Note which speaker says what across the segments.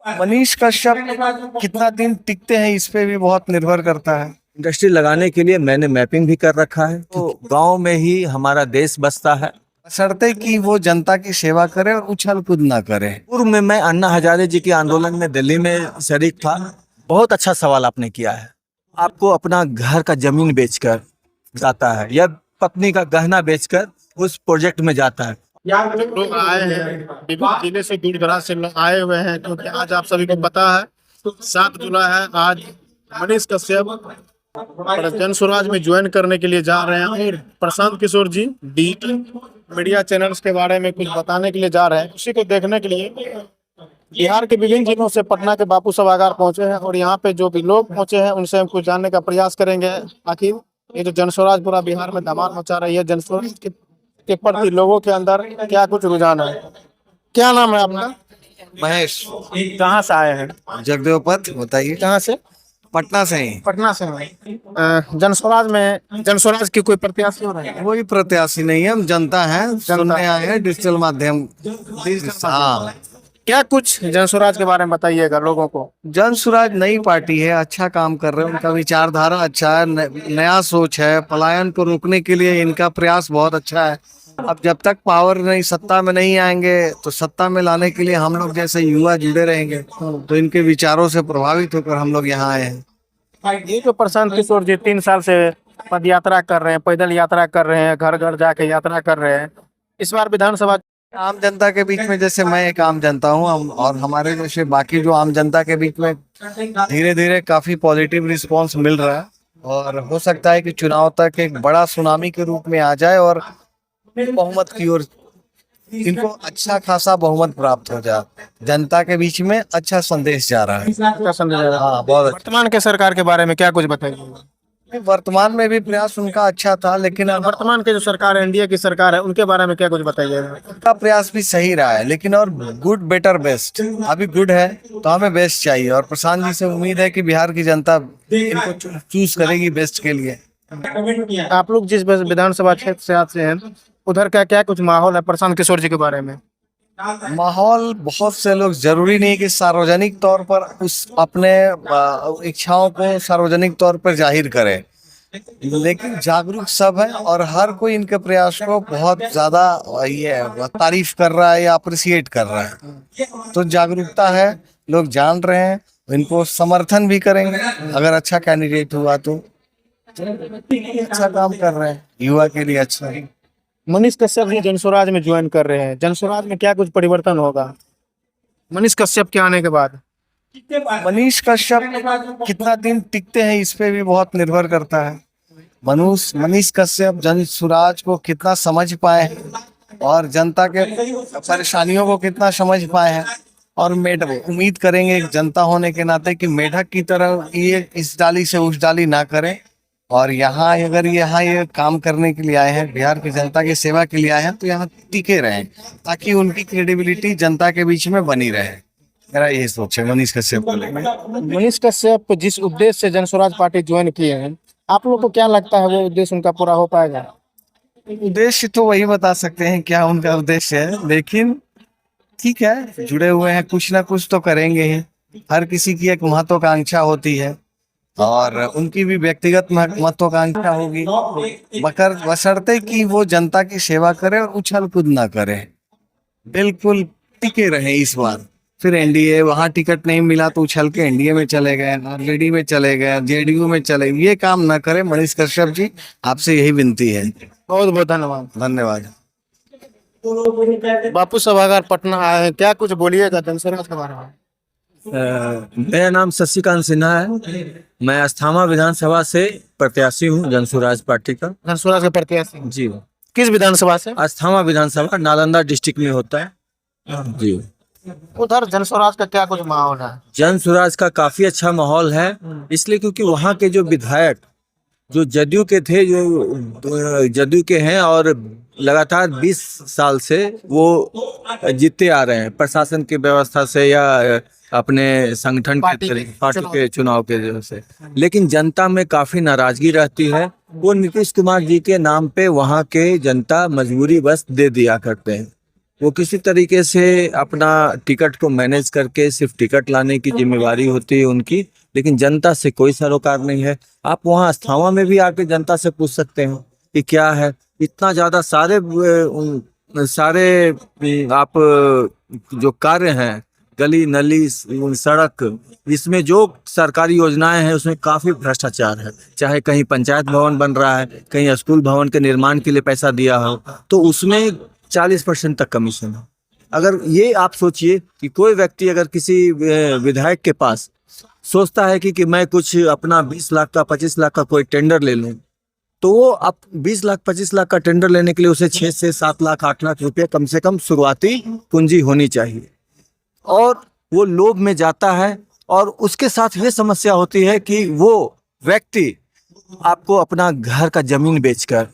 Speaker 1: मनीष कश्यप कितना दिन टिकते हैं इस पे भी बहुत निर्भर करता है।
Speaker 2: इंडस्ट्री लगाने के लिए मैंने मैपिंग भी कर रखा है, तो गांव में ही हमारा देश बसता है।
Speaker 1: बशर्ते कि वो जनता की सेवा करे और उछल कूद ना करे।
Speaker 2: पूर्व में मैं अन्ना हजारे जी के आंदोलन में दिल्ली में शरीक था। बहुत अच्छा सवाल आपने किया है। आपको अपना घर का जमीन बेचकर जाता है या पत्नी का गहना बेचकर उस प्रोजेक्ट में जाता है।
Speaker 3: लोग आए हैं, विभिन्न जिले से दूर दराज से लोग आए हुए हैं, क्योंकि आज आप सभी को पता है 7 जुलाई है। आज मनीष कश्यप जन स्वराज में ज्वाइन करने के लिए जा रहे हैं और प्रशांत किशोर जी डिजिटल मीडिया चैनल्स के बारे में कुछ बताने के लिए जा रहे हैं। उसी को देखने के लिए बिहार के विभिन्न जिलों से पटना के बापू सभागार पहुंचे हैं और यहाँ पे जो भी लोग पहुंचे हैं उनसे हम कुछ जानने का प्रयास करेंगे। आखिर ये जो जन स्वराज पूरा बिहार में धमाल मचा रही है, जन स्वराज के प्रति लोगों के अंदर क्या कुछ रुझान है। क्या नाम है आपका?
Speaker 1: महेश,
Speaker 3: कहाँ से आए हैं?
Speaker 1: जगदेव पथ बताइए।
Speaker 3: कहाँ से?
Speaker 1: पटना से ही।
Speaker 3: पटना से हैं। जन स्वराज की कोई प्रत्याशी हो रहे हैं?
Speaker 1: कोई प्रत्याशी नहीं है, हम जनता हैं, सुनने आए हैं डिजिटल माध्यम। हाँ,
Speaker 3: क्या कुछ जन स्वराज के बारे में बताइएगा लोगों को।
Speaker 1: जन स्वराज नई पार्टी है, अच्छा काम कर रहे हैं, उनका विचारधारा अच्छा है, नया सोच है, पलायन को रोकने के लिए इनका प्रयास बहुत अच्छा है। अब जब तक पावर नहीं, सत्ता में नहीं आएंगे तो सत्ता में लाने के लिए हम लोग जैसे युवा जुड़े रहेंगे, तो इनके विचारों से प्रभावित होकर हम लोग यहाँ आए हैं।
Speaker 3: ये जो प्रशांत किशोर जी 3 साल से पद यात्रा कर रहे हैं, पैदल यात्रा कर रहे हैं, घर घर जाके यात्रा कर रहे हैं, इस बार विधानसभा
Speaker 1: आम जनता के बीच में, जैसे मैं एक आम जनता हूँ और हमारे जैसे बाकी जो आम जनता के बीच में धीरे धीरे काफी पॉजिटिव रिस्पांस मिल रहा है और हो सकता है कि चुनाव तक एक बड़ा सुनामी के रूप में आ जाए और बहुमत की ओर इनको अच्छा खासा बहुमत प्राप्त हो जाए। जनता के बीच में अच्छा संदेश जा रहा है। हाँ, बहुत अच्छा।
Speaker 3: वर्तमान के सरकार के बारे में क्या कुछ बताइए।
Speaker 1: वर्तमान में भी प्रयास उनका अच्छा था, लेकिन
Speaker 3: वर्तमान के जो सरकार है, एनडीए की सरकार है, उनके बारे में क्या कुछ बताइएगा।
Speaker 1: उनका प्रयास भी सही रहा है, लेकिन और गुड बेटर बेस्ट, अभी गुड है तो हमें बेस्ट चाहिए और प्रशांत जी से उम्मीद है कि बिहार की जनता इनको चूज करेगी बेस्ट के लिए।
Speaker 3: आप लोग जिस विधानसभा क्षेत्र से आते हैं उधर का क्या कुछ माहौल है प्रशांत किशोर जी के बारे में?
Speaker 1: माहौल, बहुत से लोग, जरूरी नहीं कि सार्वजनिक तौर पर उस अपने इच्छाओं को सार्वजनिक तौर पर जाहिर करें, लेकिन जागरूक सब है और हर कोई इनके प्रयास को बहुत ज्यादा ये तारीफ कर रहा है या अप्रिसिएट कर रहा है। तो जागरूकता है, लोग जान रहे हैं, इनको समर्थन भी करेंगे अगर अच्छा कैंडिडेट हुआ तो। अच्छा काम कर रहे हैं, युवा के लिए अच्छा है।
Speaker 3: मनीष कश्यप जी जन स्वराज में ज्वाइन कर रहे हैं, जन स्वराज में क्या कुछ परिवर्तन होगा मनीष कश्यप के आने के बाद?
Speaker 1: मनीष कश्यप कितना दिन टिकते हैं इस पे भी बहुत निर्भर करता है। मनीष कश्यप जन स्वराज को कितना समझ पाए हैं और जनता के परेशानियों को कितना समझ पाए हैं और मेढक उम्मीद करेंगे एक जनता होने के नाते कि मेढक की तरह ये इस डाली से उस डाली ना करें और यहाँ अगर ये काम करने के लिए आए हैं, बिहार की जनता की सेवा के लिए आए हैं, तो यहाँ टिके रहें ताकि उनकी क्रेडिबिलिटी जनता के बीच में बनी रहे। मेरा यही सोच है मनीष कश्यप को लेकर।
Speaker 3: मनीष कश्यप जिस उद्देश्य से जन स्वराज पार्टी ज्वाइन किए हैं, आप लोग को क्या लगता है वो उद्देश्य उनका पूरा हो पाएगा?
Speaker 1: उद्देश्य तो वही बता सकते हैं क्या उनका उद्देश्य है, लेकिन ठीक है, जुड़े हुए हैं, कुछ ना कुछ तो करेंगे ही। हर किसी की एक महत्वाकांक्षा होती है और उनकी भी व्यक्तिगत महत्वाकांक्षा होगी, मगर बशर्ते कि वो जनता की सेवा करे और उछल कूद ना करे। बिल्कुल टिके रहे इस बार। फिर एनडीए, वहां टिकट नहीं मिला तो उछल के एनडीए में चले गए, आरजेडी में चले गए, जेडीयू में चले गए। ये काम ना करे मनीष कश्यप जी, आपसे यही विनती है।
Speaker 3: बहुत बहुत धन्यवाद।
Speaker 1: धन्यवाद।
Speaker 3: बापू सभागार पटना आए हैं, क्या कुछ बोलिएगा जन स्वराज के बारे में?
Speaker 2: मेरा नाम शशिकांत सिन्हा है। मैं अस्थामा विधानसभा से प्रत्याशी हूँ, जन स्वराज पार्टी का।
Speaker 3: जन स्वराज के प्रत्याशी
Speaker 2: जी।
Speaker 3: किस विधानसभा से?
Speaker 2: अस्थामा विधानसभा नालंदा डिस्ट्रिक्ट में होता है जी।
Speaker 3: उधर जन स्वराज का क्या कुछ माहौल है?
Speaker 2: जन स्वराज का काफी अच्छा माहौल है, इसलिए क्योंकि वहाँ के जो विधायक जो जदयू के थे, जो जदयू के हैं और लगातार 20 साल से वो जीतते आ रहे हैं, प्रशासन की व्यवस्था से या अपने संगठन
Speaker 3: पार्टी
Speaker 2: के चुनाव के वजह से। लेकिन जनता में काफी नाराजगी रहती है। वो नीतीश कुमार जी के नाम पे वहाँ के जनता मजबूरी बस दे दिया करते हैं। वो किसी तरीके से अपना टिकट को मैनेज करके सिर्फ टिकट लाने की जिम्मेवारी होती है उनकी, लेकिन जनता से कोई सरोकार नहीं है। आप वहाँ अस्थावा में भी आके जनता से पूछ सकते हैं कि क्या है, इतना ज़्यादा सारे आप जो कार्य हैं, गली नली सड़क, इसमें जो सरकारी योजनाएं हैं उसमें काफी भ्रष्टाचार है। चाहे कहीं पंचायत भवन बन रहा है, कहीं स्कूल भवन के निर्माण के लिए पैसा दिया हो तो उसमें 40% तक कमीशन है। अगर ये आप सोचिए कि कोई व्यक्ति अगर किसी विधायक के पास सोचता है कि मैं कुछ अपना 20 लाख का 25 लाख का कोई टेंडर ले लूं, तो वो अब 20 लाख 25 लाख का टेंडर लेने के लिए उसे 6 से 7 लाख 8 लाख रुपए कम से कम शुरुआती पूंजी होनी चाहिए, और वो लोभ में जाता है। और उसके साथ ये समस्या होती है कि वो व्यक्ति आपको अपना घर का जमीन बेचकर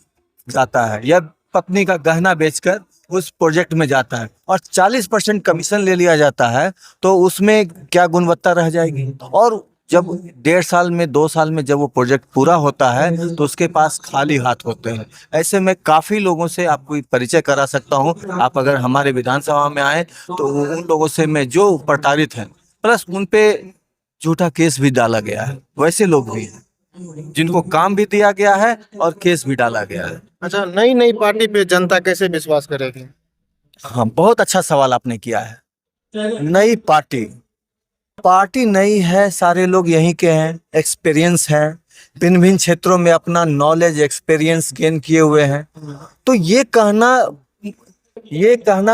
Speaker 2: जाता है या पत्नी का गहना बेचकर उस प्रोजेक्ट में जाता है, और 40% कमीशन ले लिया जाता है, तो उसमें क्या गुणवत्ता रह जाएगी। और जब 1.5 साल में 2 साल में जब वो प्रोजेक्ट पूरा होता है तो उसके पास खाली हाथ होते हैं। ऐसे में काफ़ी लोगों से आपको परिचय करा सकता हूँ। आप अगर हमारे विधानसभा में आए तो उन लोगों से मैं जो प्रताड़ित हैं, प्लस उन पे झूठा केस भी डाला गया है, वैसे लोग भी हैं जिनको काम भी दिया गया है और केस भी डाला गया है।
Speaker 3: अच्छा, नई नई पार्टी पे जनता कैसे विश्वास करेगी?
Speaker 2: हाँ, बहुत अच्छा सवाल आपने किया है। नई पार्टी नई है, सारे लोग यहीं के हैं, एक्सपीरियंस है, भिन्न भिन्न क्षेत्रों में अपना नॉलेज एक्सपीरियंस गेन किए हुए हैं, तो ये कहना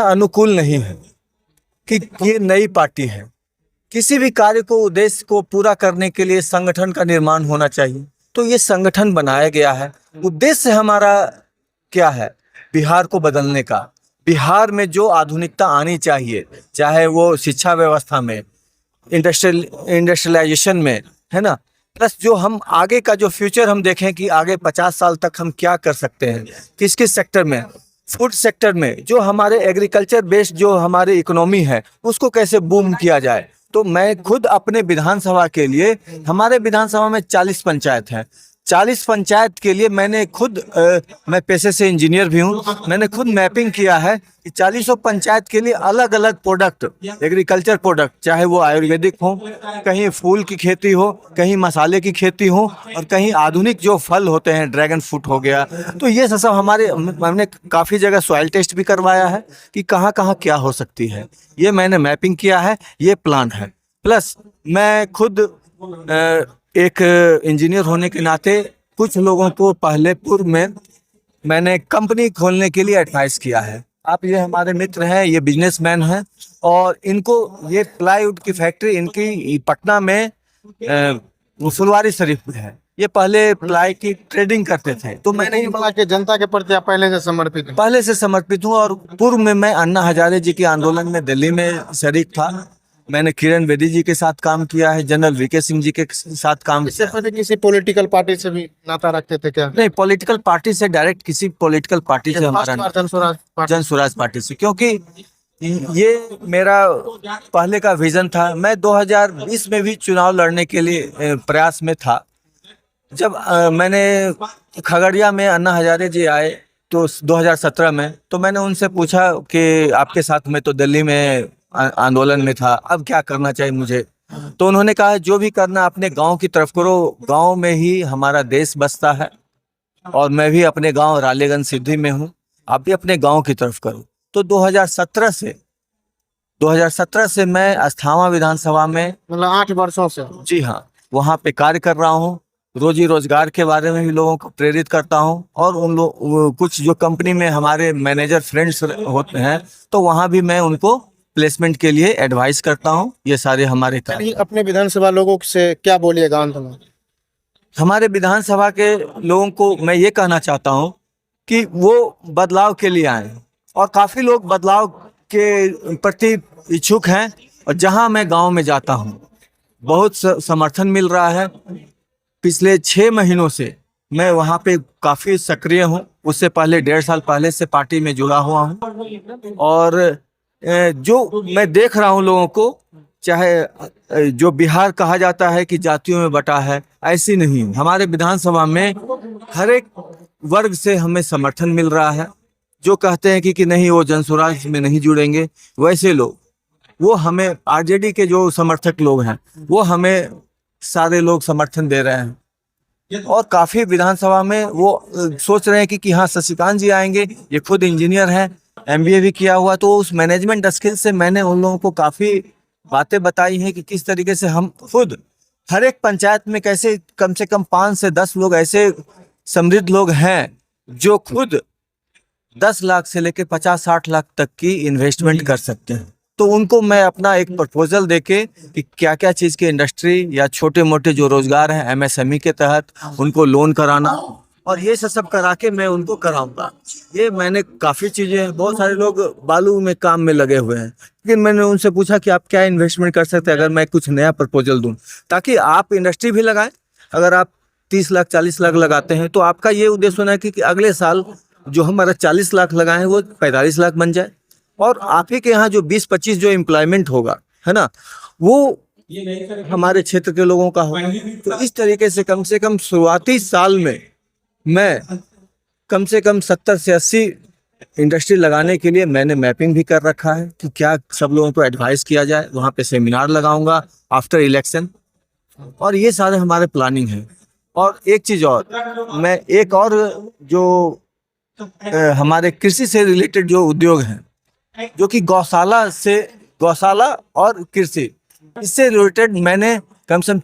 Speaker 2: अनुकूल नहीं है कि ये नई पार्टी है। किसी भी कार्य को, उद्देश्य को पूरा करने के लिए संगठन का निर्माण होना चाहिए, तो ये संगठन बनाया गया है। उद्देश्य हमारा क्या है? बिहार को बदलने का, बिहार में जो आधुनिकता आनी चाहिए, चाहे वो शिक्षा व्यवस्था में, इंडस्ट्रियलाइजेशन में, है ना, प्लस जो हम आगे का जो फ्यूचर हम देखें कि आगे 50 साल तक हम क्या कर सकते हैं, किस किस सेक्टर में, फूड सेक्टर में, जो हमारे एग्रीकल्चर बेस्ड जो हमारे इकोनॉमी है उसको कैसे बूम किया जाए। तो मैं खुद अपने विधानसभा के लिए, हमारे विधानसभा में 40 पंचायत हैं, 40 पंचायत के लिए मैंने खुद मैं पेशे से इंजीनियर भी हूँ, मैंने खुद मैपिंग किया है कि 40 पंचायत के लिए अलग अलग प्रोडक्ट, एग्रीकल्चर प्रोडक्ट, चाहे वो आयुर्वेदिक हो, कहीं फूल की खेती हो, कहीं मसाले की खेती हो, और कहीं आधुनिक जो फल होते हैं, ड्रैगन फ्रूट हो गया। तो ये सब हमारे, हमने काफ़ी जगह सॉइल टेस्ट भी करवाया है कि कहाँ कहाँ क्या हो सकती है, ये मैंने मैपिंग किया है, ये प्लान है। प्लस मैं खुद एक इंजीनियर होने के नाते कुछ लोगों को पहले पूर्व में मैंने कंपनी खोलने के लिए एडवाइस किया है। आप ये हमारे मित्र हैं, ये बिजनेसमैन हैं, और इनको ये प्लाईवुड की फैक्ट्री इनकी पटना में फुलवारी शरीफ में है। ये पहले प्लाई की ट्रेडिंग करते थे, तो मैंने
Speaker 3: नहीं बोला कि जनता के प्रति आप पहले से समर्पित
Speaker 2: हूँ। और पूर्व में मैं अन्ना हजारे जी के आंदोलन में दिल्ली में शरीक था। मैंने किरण बेदी जी के साथ काम किया है, जनरल वीके सिंह जी के साथ काम
Speaker 3: इससे पहले किसी पॉलिटिकल पार्टी से भी नाता रखते थे क्या?
Speaker 2: नहीं, पॉलिटिकल पार्टी से डायरेक्ट किसी पॉलिटिकल पार्टी से हमारा जन स्वराज पार्टी से, क्योंकि ये मेरा पहले का विजन था। मैं 2020 में भी चुनाव लड़ने के लिए प्रयास में था। जब मैंने खगड़िया में अन्ना हजारे जी आए तो 2017 में, तो मैंने उनसे पूछा कि आपके साथ में तो दिल्ली में आंदोलन में था, अब क्या करना चाहिए मुझे। तो उन्होंने कहा जो भी करना अपने गांव की तरफ करो, गांव में ही हमारा देश बसता है, और मैं भी अपने गांव रालेगंज सिद्धि में हूं, आप भी अपने गांव की तरफ करो। तो 2017 से मैं अस्थावा विधानसभा में,
Speaker 3: मतलब 8 वर्षों से,
Speaker 2: जी हाँ, वहाँ पे कार्य कर रहा हूँ। रोजी रोजगार के बारे में भी लोगों को प्रेरित करता हूँ, और उन लोग कुछ जो कंपनी में हमारे मैनेजर फ्रेंड्स होते हैं, तो वहाँ भी मैं उनको प्लेसमेंट के लिए एडवाइस करता हूँ। ये सारे हमारे कार्य।
Speaker 3: अपने विधानसभा लोगों से क्या बोलिएगा अंत में? हमारे
Speaker 2: विधानसभा के लोगों को मैं ये कहना चाहता हूँ कि वो बदलाव के लिए आए, और काफ़ी लोग बदलाव के प्रति इच्छुक हैं, और जहाँ मैं गांव में जाता हूँ बहुत समर्थन मिल रहा है। पिछले 6 महीनों से मैं वहाँ पे काफ़ी सक्रिय हूँ। उससे पहले 1.5 साल पहले से पार्टी में जुड़ा हुआ हूँ, और जो मैं देख रहा हूँ लोगों को, चाहे जो बिहार कहा जाता है कि जातियों में बटा है, ऐसी नहीं। हमारे विधानसभा में हर एक वर्ग से हमें समर्थन मिल रहा है। जो कहते हैं कि नहीं वो जनसुराज में नहीं जुड़ेंगे, वैसे लोग, वो हमें आरजेडी के जो समर्थक लोग हैं वो हमें सारे लोग समर्थन दे रहे हैं। और काफी विधानसभा में वो सोच रहे हैं कि हाँ शशिकांत जी आएंगे, ये खुद इंजीनियर हैं, एमबीए भी किया हुआ, तो उस मैनेजमेंट स्किल से मैंने उन लोगों को काफी बातें बताई हैं कि किस तरीके से हम खुद हर एक पंचायत में कैसे कम से कम 5 से 10 लोग ऐसे समृद्ध लोग हैं जो खुद 10 लाख से लेकर 50-60 लाख तक की इन्वेस्टमेंट कर सकते हैं। तो उनको मैं अपना एक प्रपोजल देके कि क्या क्या चीज़ की इंडस्ट्री या छोटे मोटे जो रोजगार हैं एमएसएमई के तहत उनको लोन कराना, और ये सब करा के मैं उनको कराऊंगा। ये मैंने काफ़ी चीज़ें, बहुत सारे लोग बालू में काम में लगे हुए हैं, लेकिन मैंने उनसे पूछा कि आप क्या इन्वेस्टमेंट कर सकते हैं अगर मैं कुछ नया प्रपोजल दूं, ताकि आप इंडस्ट्री भी लगाएं। अगर आप 30 लाख 40 लाख लगाते हैं तो आपका ये उद्देश्य होना है कि अगले साल जो हमारा 40 लाख लगाए हैं वो 45 लाख बन जाए, और आप ही के यहाँ जो 20-25 जो एम्प्लॉयमेंट होगा, है ना, वो हमारे क्षेत्र के लोगों का होगा। तो इस तरीके से कम शुरुआती साल में मैं कम से कम 70 से 80 इंडस्ट्री लगाने के लिए मैंने मैपिंग भी कर रखा है कि क्या सब लोगों को एडवाइस किया जाए। वहाँ पे सेमिनार लगाऊंगा आफ्टर इलेक्शन, और ये सारे हमारे प्लानिंग है। और एक चीज़ और, मैं एक और जो हमारे कृषि से रिलेटेड जो उद्योग हैं, जो कि गौशाला और कृषि, इससे रिलेटेड मैंने कम से कम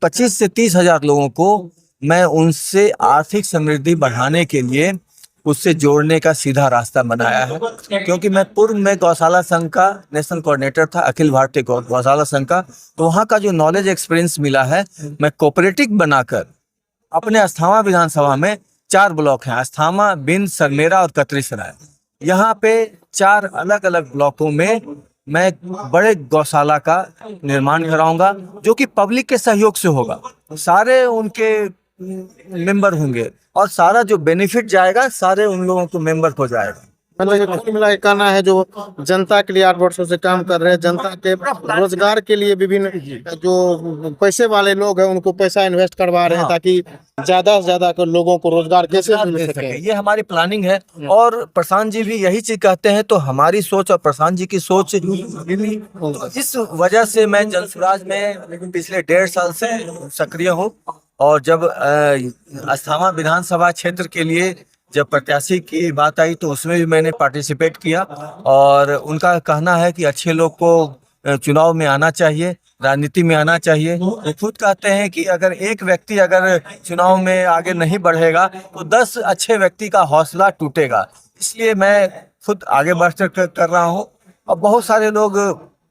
Speaker 2: 25 से 30 हजार लोगों को मैं उनसे आर्थिक समृद्धि बढ़ाने के लिए उससे जोड़ने का सीधा रास्ता बनाया है। क्योंकि मैं पूर्व में गौशाला संघ का नेशनल कोऑर्डिनेटर था, अखिल भारतीय गौशाला संघ का, तो वहाँ का जो नॉलेज एक्सपीरियंस मिला है, मैं कोऑपरेटिव बनाकर अपने अस्थामा विधानसभा में 4 ब्लॉक हैं, अस्थामा, बिंद, सरमेरा और कतरीसराय, यहाँ पे 4 अलग अलग ब्लॉकों में मैं बड़े गौशाला का निर्माण कराऊंगा, जो कि पब्लिक के सहयोग से होगा। सारे उनके मेंबर होंगे और सारा जो बेनिफिट जाएगा सारे उन लोगों को मेंबर हो जाएगा।
Speaker 3: मतलब कुल मिला के कहना है जो जनता के लिए 8 वर्षों से काम कर रहे हैं, जनता के रोजगार के लिए विभिन्न जो पैसे वाले लोग हैं उनको पैसा इन्वेस्ट करवा रहे हैं, ताकि ज्यादा से ज्यादा लोगों को रोजगार कैसे मिल सके।
Speaker 2: ये हमारी प्लानिंग है। और प्रशांत जी भी यही चीज कहते हैं, तो हमारी सोच और प्रशांत जी की सोच, इस वजह से मैं जनसुराज में पिछले 1.5 साल से सक्रिय हूँ। और जब अस्थामा विधानसभा क्षेत्र के लिए जब प्रत्याशी की बात आई तो उसमें भी मैंने पार्टिसिपेट किया, और उनका कहना है कि अच्छे लोग को चुनाव में आना चाहिए, राजनीति में आना चाहिए। वो खुद कहते हैं कि अगर एक व्यक्ति अगर चुनाव में आगे नहीं बढ़ेगा तो 10 अच्छे व्यक्ति का हौसला टूटेगा। इसलिए मैं खुद आगे बढ़ कर रहा हूँ, और बहुत सारे लोग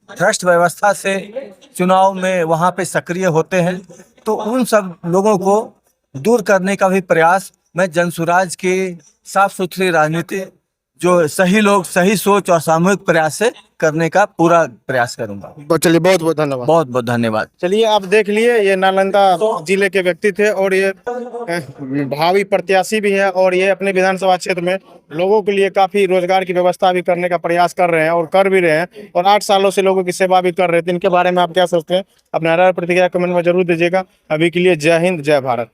Speaker 2: भ्रष्ट व्यवस्था से चुनाव में वहाँ पे सक्रिय होते हैं, तो उन सब लोगों को दूर करने का भी प्रयास मैं जनसुराज की साफ सुथरी राजनीति, जो सही लोग, सही सोच और सामूहिक प्रयास से करने का पूरा प्रयास करूंगा।
Speaker 3: चलिए, बहुत बहुत धन्यवाद।
Speaker 2: बहुत बहुत धन्यवाद।
Speaker 3: चलिए, आप देख लिए, ये नालंदा जिले के व्यक्ति थे और ये भावी प्रत्याशी भी है, और ये अपने विधानसभा क्षेत्र में लोगों के लिए काफी रोजगार की व्यवस्था भी करने का प्रयास कर रहे हैं और कर भी रहे हैं, और 8 सालों से लोगों की सेवा भी कर रहे थे। इनके बारे में आप क्या सोचते हैं? अपना राय प्रतिक्रिया कमेंट में जरूर दीजिएगा। अभी के लिए जय हिंद, जय भारत।